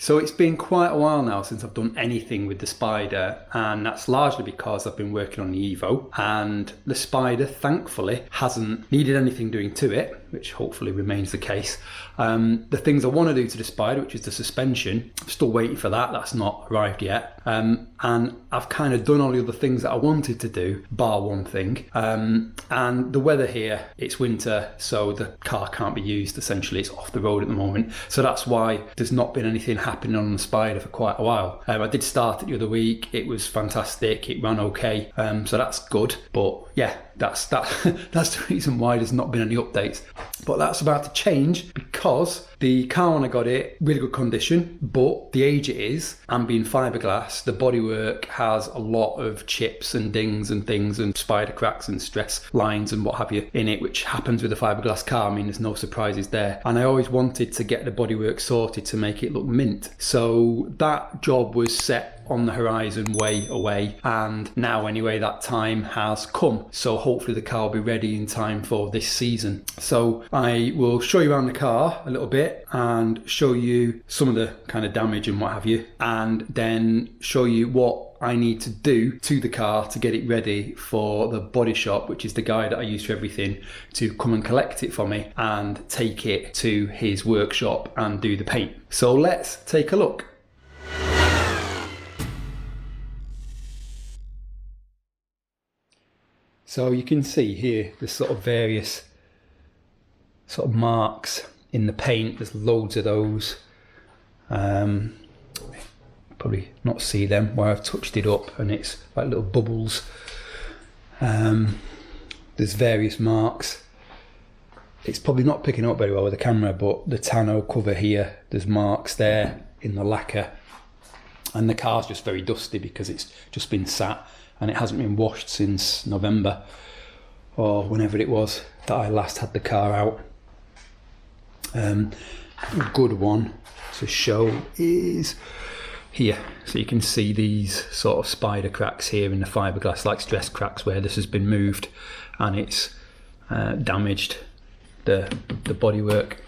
So it's been quite a while now since I've done anything with the Spider, and that's largely because I've been working on the Evo, and the Spider thankfully hasn't needed anything doing to it, which hopefully remains the case. The things I want to do to the Spider, which is the suspension, I'm still waiting for that. That's not arrived yet. And I've kind of done all the other things that I wanted to do, bar one thing. And the weather here, it's winter, so the car can't be used. Essentially, it's off the road at the moment. So that's why there's not been anything happening on the Spider for quite a while. I did start it the other week. It was fantastic. It ran okay. So that's good. But yeah, that's the reason why there's not been any updates. But that's about to change because the car, when I got it, really good condition, but the age it is, and being fiberglass, the bodywork has a lot of chips and dings and things and spider cracks and stress lines and what have you in it, which happens with a fiberglass car. I mean, there's no surprises there. And I always wanted to get the bodywork sorted to make it look mint. So that job was set on the horizon way away, and now anyway that time has come, so hopefully the car will be ready in time for this season. So I will show you around the car a little bit and show you some of the kind of damage and what have you, and then show you what I need to do to the car to get it ready for the body shop, which is the guy that I use for everything, to come and collect it for me and take it to his workshop and do the paint. So let's take a look. So you can see here the sort of various sort of marks in the paint. There's loads of those. Probably not see them where I've touched it up and it's like little bubbles. There's various marks. It's probably not picking up very well with the camera, but the tonneau cover here, there's marks there in the lacquer. And the car's just very dusty because it's just been sat and it hasn't been washed since November or whenever it was that I last had the car out. A good one to show is here. So you can see these sort of spider cracks here in the fiberglass, like stress cracks where this has been moved and it's damaged the bodywork.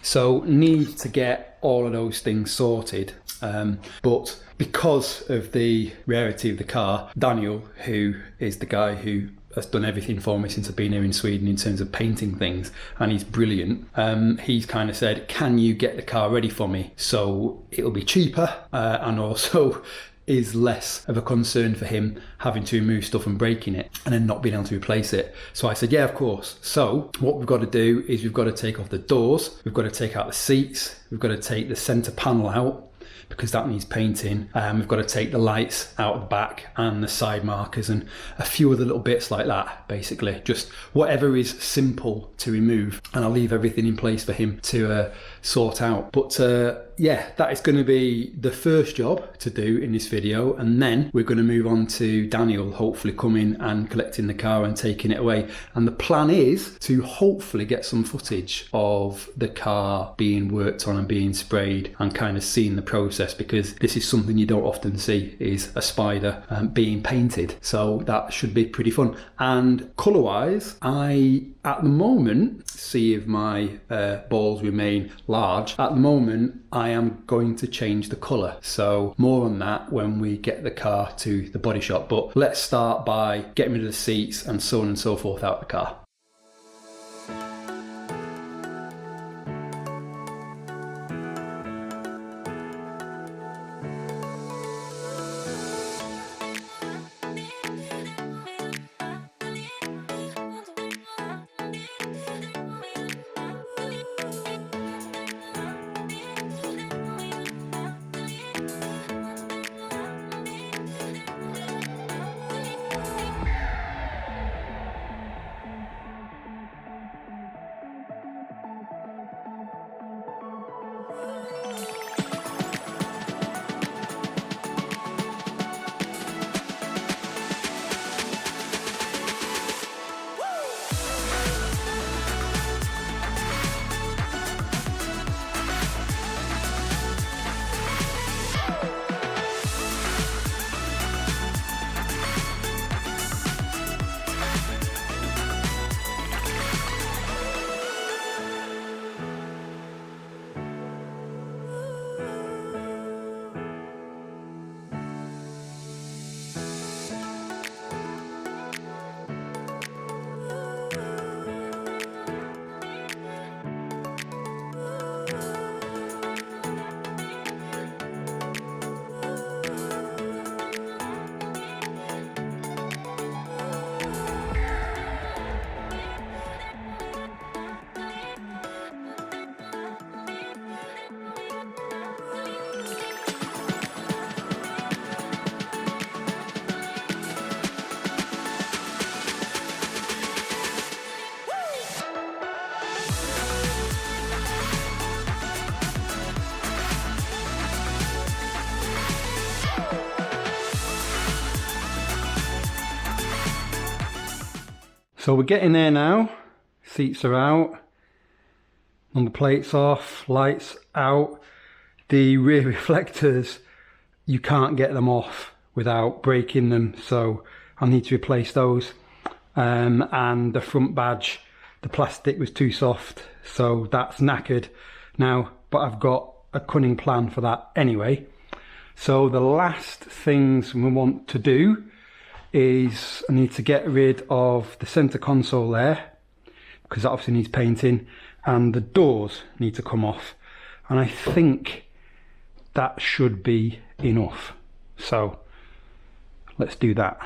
So need to get all of those things sorted. But because of the rarity of the car, Daniel, who is the guy who has done everything for me since I've been here in Sweden in terms of painting things, and he's brilliant, he's kind of said, can you get the car ready for me so it'll be cheaper and also is less of a concern for him having to remove stuff and breaking it and then not being able to replace it. So I said, yeah, of course. So what we've got to do is we've got to take off the doors, we've got to take out the seats, we've got to take the centre panel out because that needs painting. We've got to take the lights out of the back and the side markers and a few other little bits like that, basically. Just whatever is simple to remove, and I'll leave everything in place for him to sort out. But yeah, that is going to be the first job to do in this video, and then we're going to move on to Daniel hopefully coming and collecting the car and taking it away. And the plan is to hopefully get some footage of the car being worked on and being sprayed and kind of seeing the process, because this is something you don't often see, is a Spider being painted. So that should be pretty fun. And colour wise, I at the moment, see if my balls remain large, at the moment I am going to change the colour. So more on that when we get the car to the body shop. But let's start by getting rid of the seats and so on and so forth out of the car. So we're getting there now. Seats are out, number plates off, lights out. The rear reflectors, you can't get them off without breaking them, so I need to replace those. And the front badge, the plastic was too soft, so that's knackered now, but I've got a cunning plan for that anyway. So the last things we want to do is I need to get rid of the center console there, because that obviously needs painting, and the doors need to come off, and I think that should be enough. So let's do that.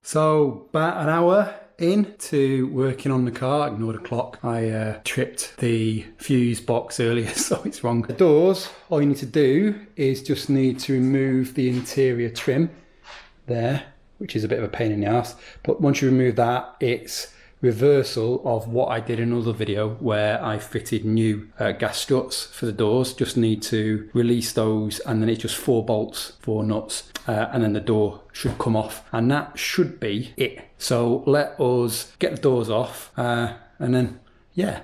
So about an hour into working on the car, ignore the clock, I tripped the fuse box earlier, so it's wrong. The doors, all you need to do is just need to remove the interior trim there, which is a bit of a pain in the ass, but once you remove that, it's reversal of what I did in another video where I fitted new gas struts for the doors. Just need to release those, and then it's just 4 bolts, 4 nuts, and then the door should come off, and that should be it. So let us get the doors off, and then yeah.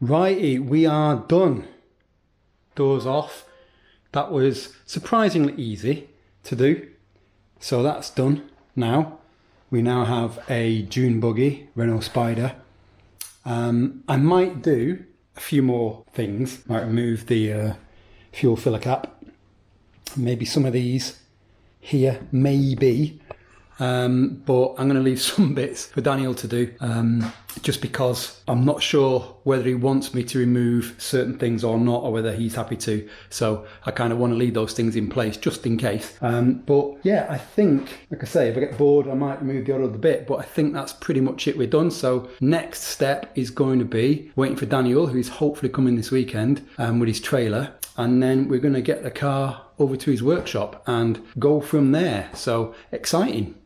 Righty, we are done. Doors off. That was surprisingly easy to do. So that's done now. We now have a dune buggy, Renault Spider. I might do a few more things. Might remove the fuel filler cap. Maybe some of these here, maybe. But I'm going to leave some bits for Daniel to do, just because I'm not sure whether he wants me to remove certain things or not, or whether he's happy to. So I kind of want to leave those things in place just in case. But yeah, I think, like I say, if I get bored, I might remove the other bit, but I think that's pretty much it. We're done. So next step is going to be waiting for Daniel, who is hopefully coming this weekend, with his trailer. And then we're going to get the car over to his workshop and go from there. So exciting.